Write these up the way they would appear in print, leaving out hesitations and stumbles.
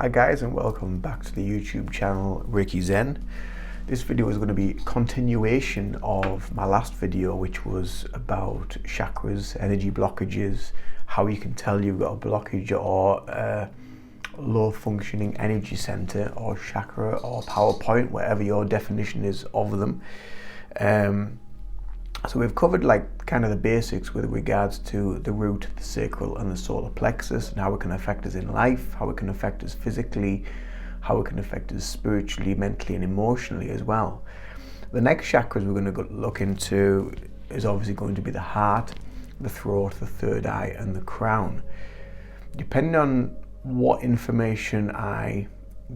Hi guys, and welcome back to the YouTube channel Reiki Zen. This video is going to be a continuation of my last video, which was about chakras, energy blockages, how you can tell you've got a blockage or a low functioning energy center or chakra or power point, whatever your definition is of them. So we've covered kind of the basics with regards to the root, the sacral and the solar plexus, and how it can affect us in life, how it can affect us physically, how it can affect us spiritually, mentally and emotionally as well. The next chakras we're going to look into is obviously going to be the heart, the throat, the third eye and the crown. Depending on what information I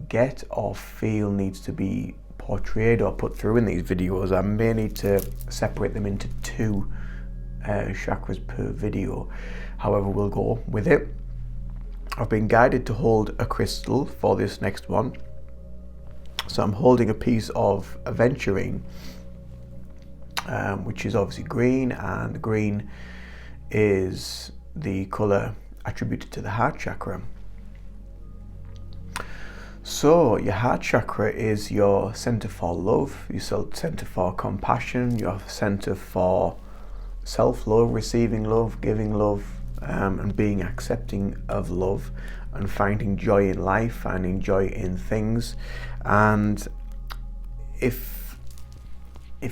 get or feel needs to be portrayed or put through in these videos, I may need to separate them into two chakras per video. However, we'll go with it. I've been guided to hold a crystal for this next one, so I'm holding a piece of aventurine, which is obviously green, and green is the color attributed to the heart chakra. So your heart chakra is your center for love, your center for compassion, your center for self-love, receiving love, giving love, and being accepting of love, and finding joy in life, finding joy in things. And if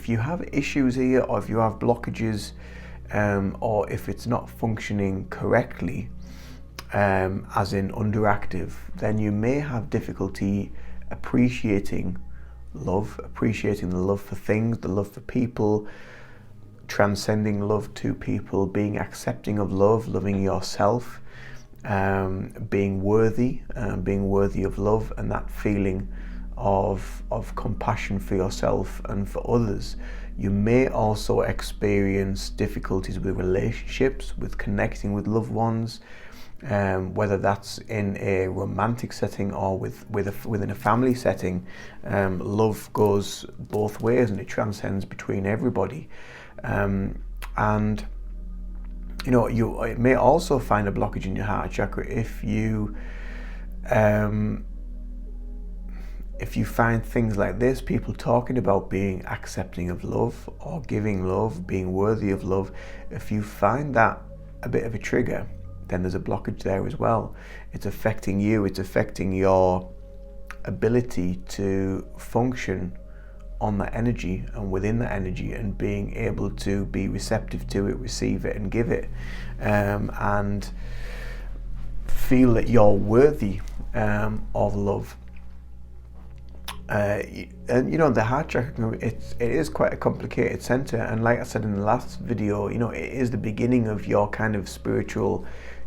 you have issues here, or if you have blockages, or if it's not functioning correctly, as in underactive, then you may have difficulty appreciating love, appreciating the love for things, the love for people, transcending love to people, being accepting of love, loving yourself, being worthy of love, and that feeling of compassion for yourself and for others. You may also experience difficulties with relationships, with connecting with loved ones, whether that's in a romantic setting or within a family setting. Love goes both ways and it transcends between everybody. And you may also find a blockage in your heart chakra if you find things like this, people talking about being accepting of love or giving love, being worthy of love. If you find that a bit of a trigger, then there's a blockage there as well. It's affecting you, it's affecting your ability to function on that energy and within that energy, and being able to be receptive to it, receive it and give it, and feel that you're worthy of love. And the heart chakra, it is quite a complicated center, and like I said in the last video, it is the beginning of your kind of spiritual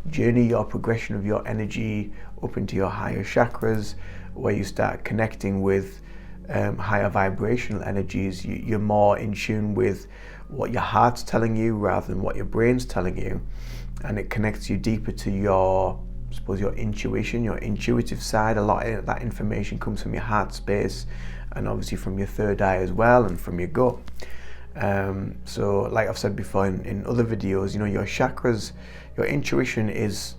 journey, your progression of your energy up into your higher chakras, where you start connecting with higher vibrational energies. You're more in tune with what your heart's telling you rather than what your brain's telling you, and it connects you deeper to your intuition, your intuitive side. A lot of that information comes from your heart space, and obviously from your third eye as well, and from your gut. So like I've said before in other videos, your chakras, your intuition is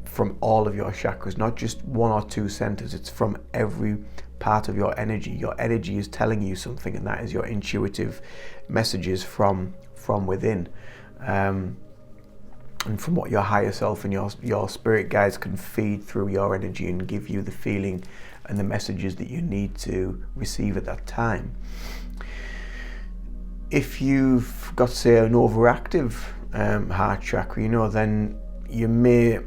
from all of your chakras, not just one or two centers. It's from every part of your energy. Your energy is telling you something, and that is your intuitive messages from within, and from what your higher self and your spirit guides can feed through your energy and give you the feeling and the messages that you need to receive at that time. If you've got, say, an overactive heart chakra, then you may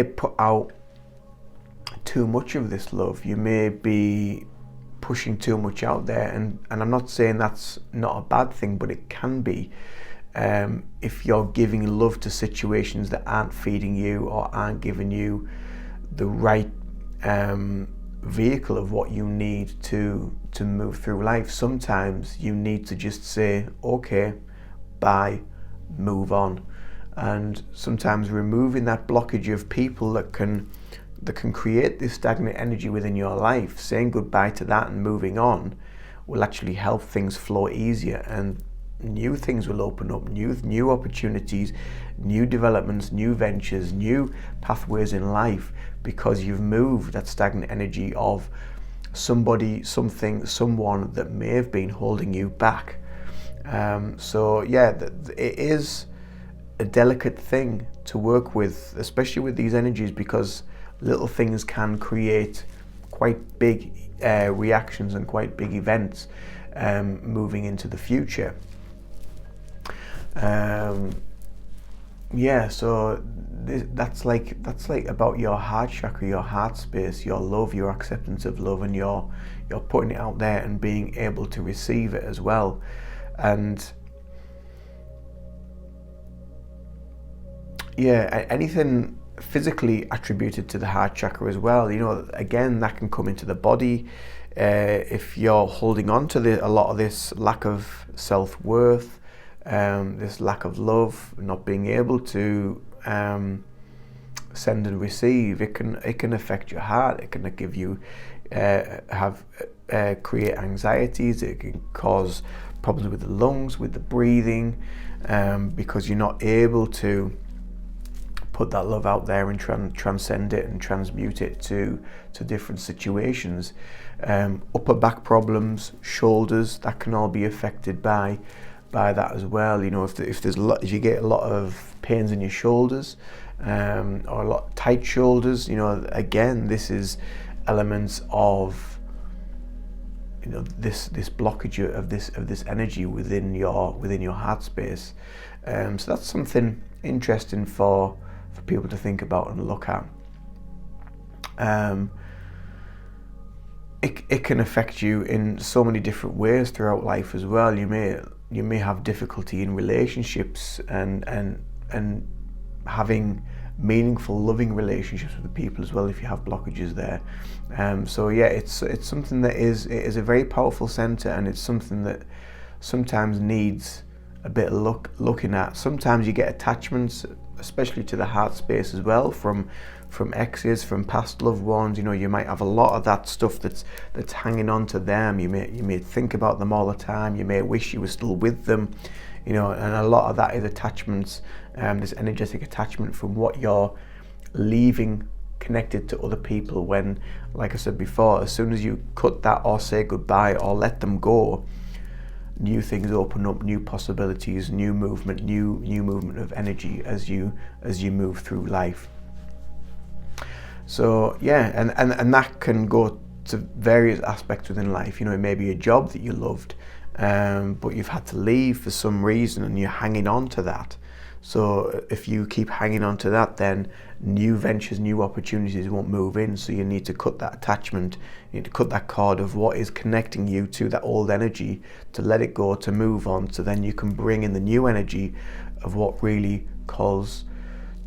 put out too much of this love. You may be pushing too much out there, and I'm not saying that's not a bad thing, but it can be. If you're giving love to situations that aren't feeding you or aren't giving you the right vehicle of what you need to move through life, sometimes you need to just say, okay, bye, move on. And sometimes removing that blockage of people that can create this stagnant energy within your life, saying goodbye to that and moving on, will actually help things flow easier. And new things will open up, new opportunities, new developments, new ventures, new pathways in life, because you've moved that stagnant energy of somebody, something, someone that may have been holding you back. So yeah, it is a delicate thing to work with, especially with these energies, because little things can create quite big reactions and quite big events moving into the future. Yeah, so that's like about your heart chakra, your heart space, your love, your acceptance of love, and you're putting it out there and being able to receive it as well. And yeah, anything physically attributed to the heart chakra as well, you know, again, that can come into the body. If you're holding on to a lot of this lack of self-worth, this lack of love, not being able to send and receive, it can affect your heart. It can give you create anxieties. It can cause problems with the lungs, with the breathing, because you're not able to put that love out there and transcend it and transmute it to different situations. Upper back problems, shoulders, that can all be affected by that as well. You know, if you get a lot of pains in your shoulders, or a lot of tight shoulders, you know, again, this is elements of, you know, this blockage of this energy within your heart space. So that's something interesting for people to think about and look at. It can affect you in so many different ways throughout life as well. You may have difficulty in relationships and having meaningful, loving relationships with people as well if you have blockages there. So yeah, it's something that is a very powerful center, and it's something that sometimes needs a bit of looking at. Sometimes you get attachments, especially to the heart space as well, from exes, from past loved ones. You know, you might have a lot of that stuff that's hanging on to them. You may think about them all the time. You may wish you were still with them. You know, and a lot of that is attachments, this energetic attachment from what you're leaving connected to other people, when, like I said before, as soon as you cut that or say goodbye or let them go, new things open up, new possibilities, new movement of energy as you move through life. So yeah, and that can go to various aspects within life. You know, it may be a job that you loved, but you've had to leave for some reason and you're hanging on to that. So if you keep hanging on to that, then new ventures, new opportunities won't move in. So you need to cut that attachment, you need to cut that cord of what is connecting you to that old energy, to let it go, to move on, so then you can bring in the new energy of what really calls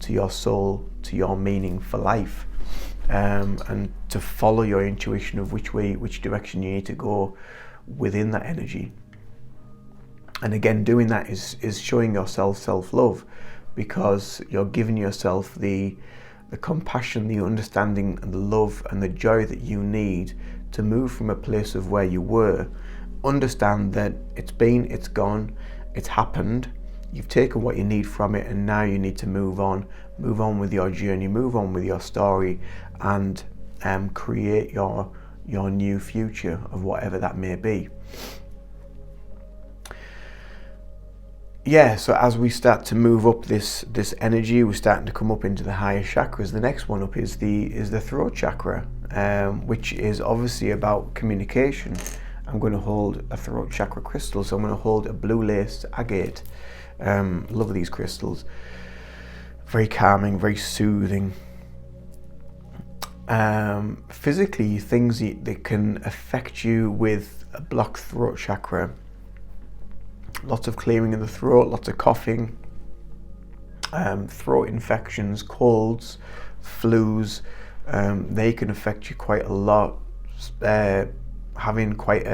to your soul, to your meaning for life, and to follow your intuition of which direction you need to go within that energy. And again, doing that is showing yourself self-love, because you're giving yourself the compassion, the understanding, and the love and the joy that you need to move from a place of where you were. Understand that it's gone, it's happened, you've taken what you need from it, and now you need to move on with your journey, move on with your story, and create your new future of whatever that may be. Yeah, so as we start to move up this energy, we're starting to come up into the higher chakras. The next one up is the throat chakra, which is obviously about communication. I'm going to hold a throat chakra crystal, so I'm going to hold a blue laced agate. Love these crystals. Very calming, very soothing. Physically, things that can affect you with a blocked throat chakra. Lots of clearing in the throat, lots of coughing, throat infections, colds, flus. They can affect you quite a lot. Having quite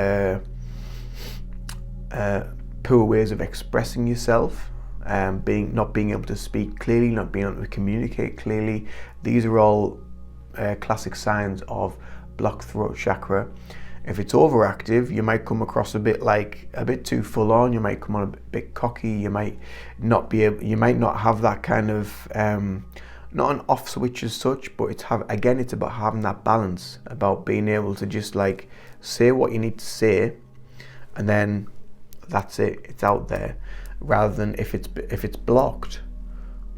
poor ways of expressing yourself, not being able to speak clearly, not being able to communicate clearly. These are all classic signs of blocked throat chakra. If it's overactive, you might come across a bit too full on. You might come on a bit cocky. You might not have that kind of not an off switch as such, but it's about having that balance, about being able to just like say what you need to say, and then that's it. It's out there. Rather than if it's blocked,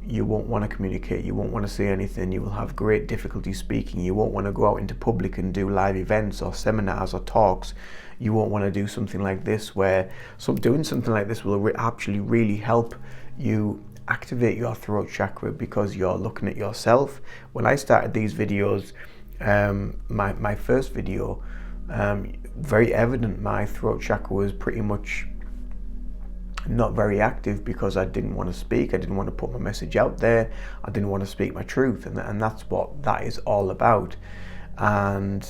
you won't want to communicate, you won't want to say anything, you will have great difficulty speaking, you won't want to go out into public and do live events or seminars or talks. You won't want to do something like this, where doing something like this will actually really help you activate your throat chakra, because you're looking at yourself. When I started these videos, my first video, very evident my throat chakra was pretty much not very active, because I didn't want to speak, I didn't want to put my message out there, I didn't want to speak my truth, and that's what that is all about. And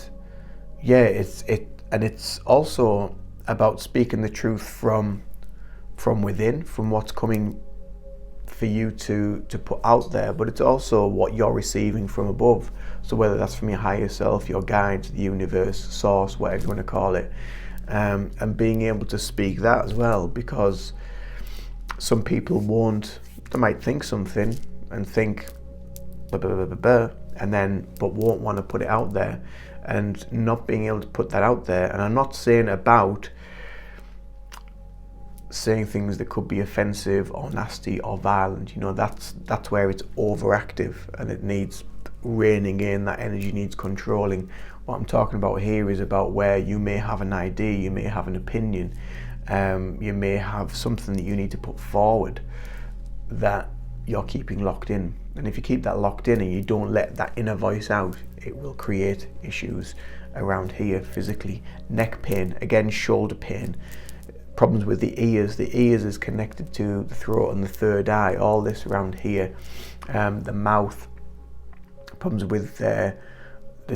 yeah, it's also about speaking the truth from within, from what's coming for you to put out there, but it's also what you're receiving from above. So whether that's from your higher self, your guides, the universe, source, whatever you want to call it, and being able to speak that as well, because some people they might think something and think blah, blah, blah, blah, blah, and then but won't want to put it out there, and not being able to put that out there. And I'm not saying about saying things that could be offensive or nasty or violent, that's where it's overactive and it needs reining in, that energy needs controlling. What I'm talking about here is about where you may have an idea, you may have an opinion, you may have something that you need to put forward that you're keeping locked in. And if you keep that locked in and you don't let that inner voice out, it will create issues around here physically. Neck pain, again, shoulder pain, problems with the ears. The ears is connected to the throat and the third eye, all this around here. The mouth, problems with the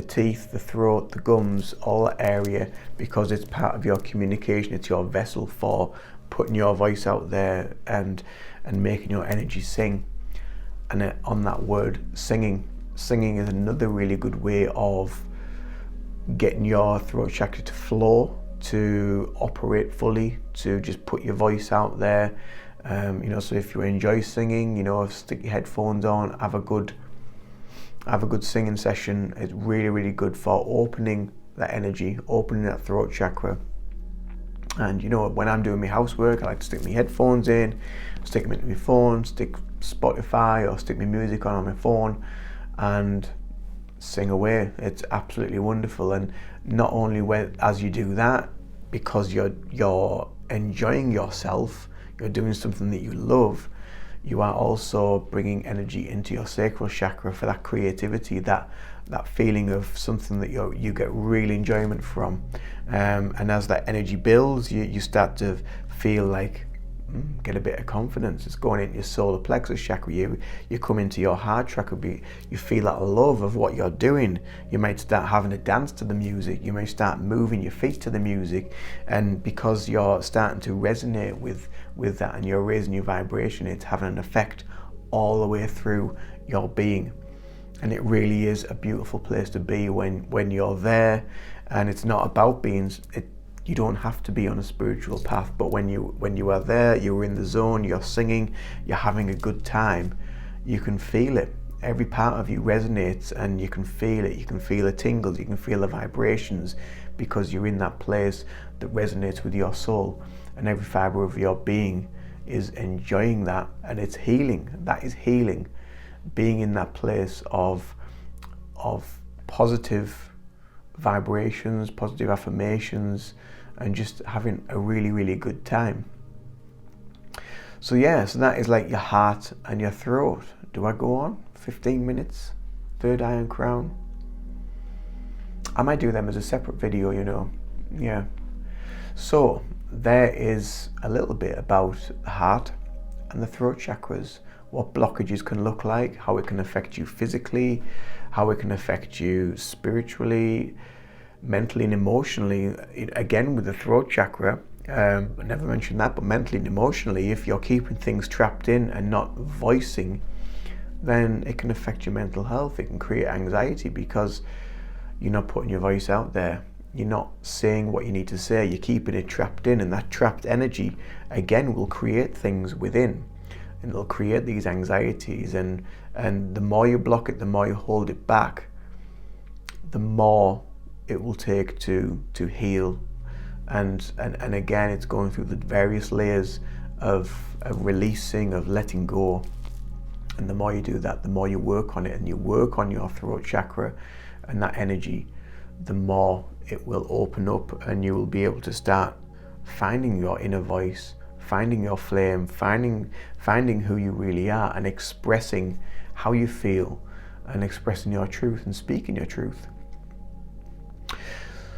teeth, the throat, the gums, all that area, because it's part of your communication. It's your vessel for putting your voice out there and making your energy sing. And on that word, singing is another really good way of getting your throat chakra to flow, to operate fully, to just put your voice out there. So if you enjoy singing, stick your headphones on, have a good singing session. It's really, really good for opening that energy, opening that throat chakra. And when I'm doing my housework, I like to stick my headphones in, stick them into my phone, stick Spotify or stick my music on my phone and sing away. It's absolutely wonderful. And not only as you do that, because you're enjoying yourself, you're doing something that you love, you are also bringing energy into your sacral chakra for that creativity, that feeling of something that you get real enjoyment from. And as that energy builds, you start to feel like, get a bit of confidence. It's going into your solar plexus chakra. You come into your heart chakra, you feel that love of what you're doing. You might start having a dance to the music. You may start moving your feet to the music. And because you're starting to resonate with that and you're raising your vibration, it's having an effect all the way through your being. And it really is a beautiful place to be when you're there. And it's not about you don't have to be on a spiritual path, but when you are there, you're in the zone, you're singing, you're having a good time, you can feel it. Every part of you resonates and you can feel it. You can feel the tingles, you can feel the vibrations, because you're in that place that resonates with your soul, and every fiber of your being is enjoying that, and it's healing. That is healing. Being in that place of positive vibrations, positive affirmations, and just having a really, really good time. So that is like your heart and your throat. Do I go on? 15 minutes? Third eye and crown? I might do them as a separate video, Yeah. So there is a little bit about the heart and the throat chakras, what blockages can look like, how it can affect you physically, how it can affect you spiritually, mentally and emotionally. Again, with the throat chakra, I never mentioned that, but mentally and emotionally, if you're keeping things trapped in and not voicing, then it can affect your mental health. It can create anxiety because you're not putting your voice out there. You're not saying what you need to say. You're keeping it trapped in, and that trapped energy again will create things within, and it'll create these anxieties. And the more you block it, the more you hold it back, the more it will take to heal. And again, it's going through the various layers of releasing, of letting go. And the more you do that, the more you work on it, and you work on your throat chakra and that energy, the more it will open up, and you will be able to start finding your inner voice, finding your flame, finding who you really are, and expressing how you feel, and expressing your truth and speaking your truth.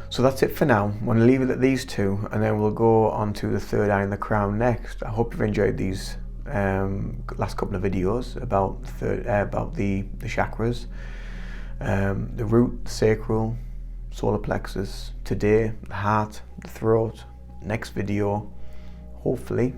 So that's it for now. I'm going to leave it at these two, and then we'll go on to the third eye and the crown next. I hope you've enjoyed these last couple of videos about the chakras, the root, the sacral, solar plexus. Today, the heart, the throat. Next video, hopefully,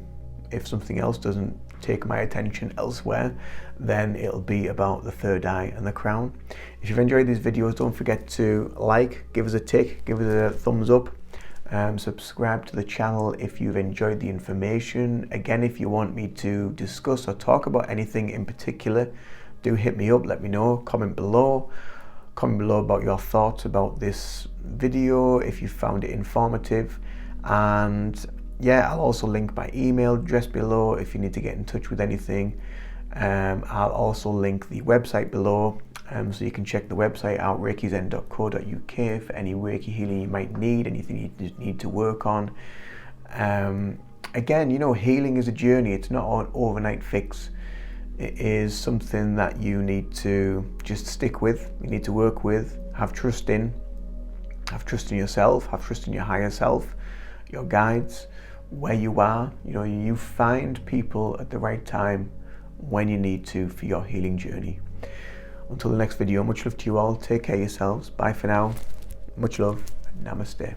if something else doesn't take my attention elsewhere, then it'll be about the third eye and the crown. If you've enjoyed these videos, don't forget to like, give us a tick, give us a thumbs up, subscribe to the channel if you've enjoyed the information. Again, if you want me to discuss or talk about anything in particular, do hit me up, let me know, comment below about your thoughts about this video, if you found it informative. And yeah, I'll also link my email address below if you need to get in touch with anything. I'll also link the website below, so you can check the website out, reikizen.co.uk, for any Reiki healing you might need, anything you need to work on. Again, you know, healing is a journey. It's not an overnight fix. It is something that you need to just stick with, you need to work with, have trust in yourself, have trust in your higher self, your guides, where you are. You know, you find people at the right time when you need to for your healing journey. Until the next video, much love to you all. Take care of yourselves. Bye for now. Much love. Namaste.